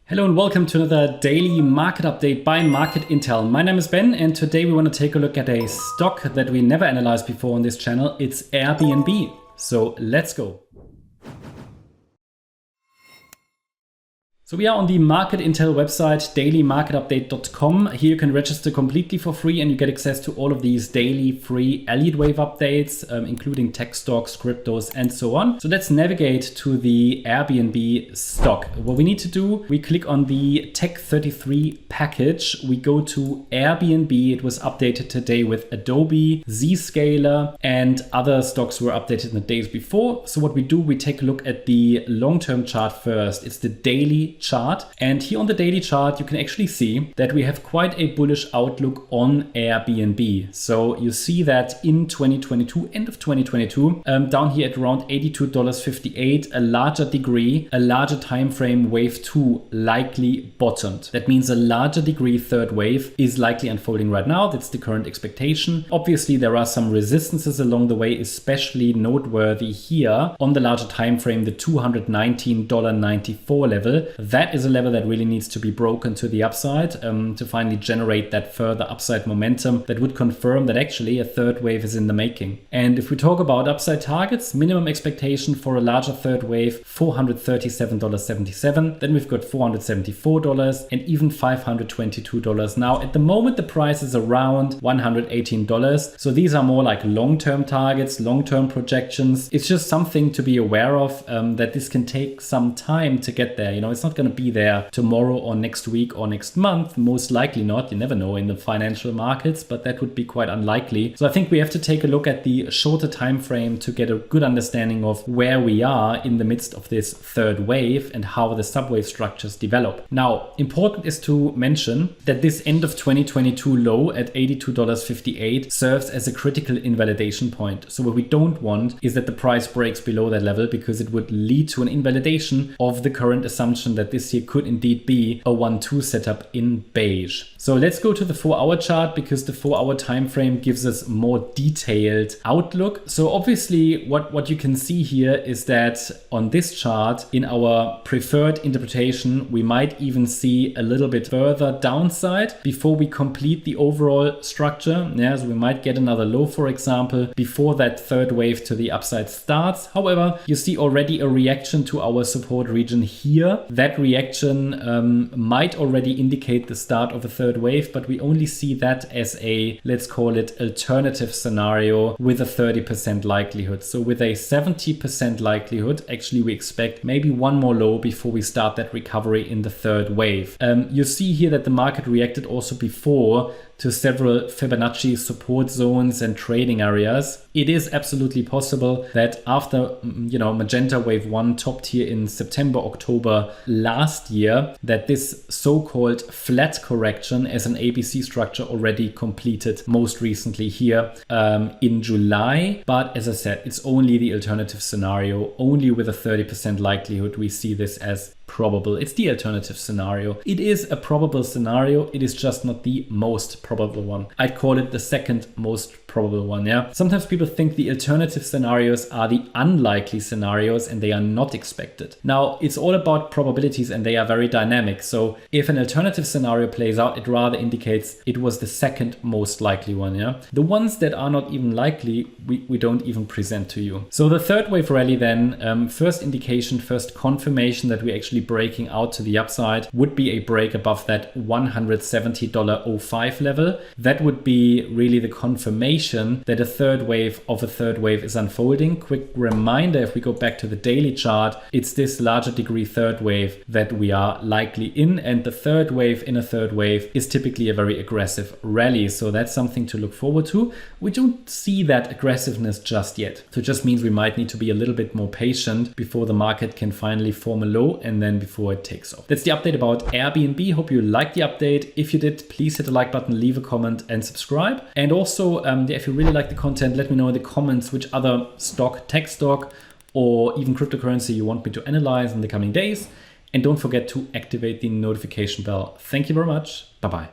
Hello and welcome to another daily market update by Market Intel. My name is Ben and today we want to take a look at a stock that we never analyzed before on this channel. It's Airbnb. So let's go. So we are on the Market Intel website, dailymarketupdate.com. Here you can register completely for free and you get access to all of these daily free elite wave updates, including tech stocks, cryptos, and so on. So let's navigate to the Airbnb stock. What we need to do, we click on the Tech 33 package. We go to Airbnb. It was updated today with Adobe, Zscaler, and other stocks were updated in the days before. So what we do, we take a look at the long-term chart first. It's the daily chart, and here on the daily chart you can actually see that we have quite a bullish outlook on Airbnb. So you see that in 2022, end of 2022, down here at around $82.58, a larger time frame wave 2 likely bottomed. That means a larger degree third wave is likely unfolding right now. That's the current expectation. Obviously there are some resistances along the way, especially noteworthy here on the larger time frame, the $219.94 level. That is a level that really needs to be broken to the upside to finally generate that further upside momentum that would confirm that actually a third wave is in the making. And if we talk about upside targets, minimum expectation for a larger third wave, $437.77. Then we've got $474 and even $522. Now at the moment the price is around $118. So these are more like long-term targets, long-term projections. It's just something to be aware of, that this can take some time to get there. You know, it's not going to be there tomorrow or next week or next month. Most likely not. You never know in the financial markets, but that would be quite unlikely. So I think we have to take a look at the shorter time frame to get a good understanding of where we are in the midst of this third wave and how the subwave structures develop. Now, important is to mention that this end of 2022 low at $82.58 serves as a critical invalidation point. So what we don't want is that the price breaks below that level, because it would lead to an invalidation of the current assumption that this here could indeed be a 1-2 setup in beige. So let's go to the 4-hour chart, because the 4-hour time frame gives us more detailed outlook. So obviously what you can see here is that on this chart, in our preferred interpretation, we might even see a little bit further downside before we complete the overall structure. Yeah, so we might get another low, for example, before that third wave to the upside starts. However, you see already a reaction to our support region here. That reaction might already indicate the start of a third wave, but we only see that as a, let's call it, alternative scenario with a 30% likelihood. So with a 70% likelihood, actually we expect maybe one more low before we start that recovery in the third wave. You see here that the market reacted also before to several Fibonacci support zones and trading areas. It is absolutely possible that after, magenta wave 1 topped here in September, October last year, that this so-called flat correction as an ABC structure already completed most recently here in July. But as I said, it's only the alternative scenario. Only with a 30% likelihood we see this as probable. It's the alternative scenario. It is a probable scenario. It is just not the most probable one. I'd call it the second most probable one. Yeah. Sometimes people think the alternative scenarios are the unlikely scenarios and they are not expected. Now it's all about probabilities and they are very dynamic. So if an alternative scenario plays out, it rather indicates it was the second most likely one. Yeah. The ones that are not even likely, we don't even present to you. So the third wave rally then, first indication, first confirmation that we actually breaking out to the upside would be a break above that $170.05 level. That would be really the confirmation that a third wave is unfolding. Quick reminder, if we go back to the daily chart, it's this larger degree third wave that we are likely in, and the third wave in a third wave is typically a very aggressive rally. So that's something to look forward to. We don't see that aggressiveness just yet. So it just means we might need to be a little bit more patient before the market can finally form a low and then before it takes off. That's the update about Airbnb. Hope you liked the update. If you did, please hit the like button, leave a comment and subscribe. And also, if you really like the content, let me know in the comments which other stock, tech stock, or even cryptocurrency you want me to analyze in the coming days. And don't forget to activate the notification bell. Thank you very much. Bye-bye.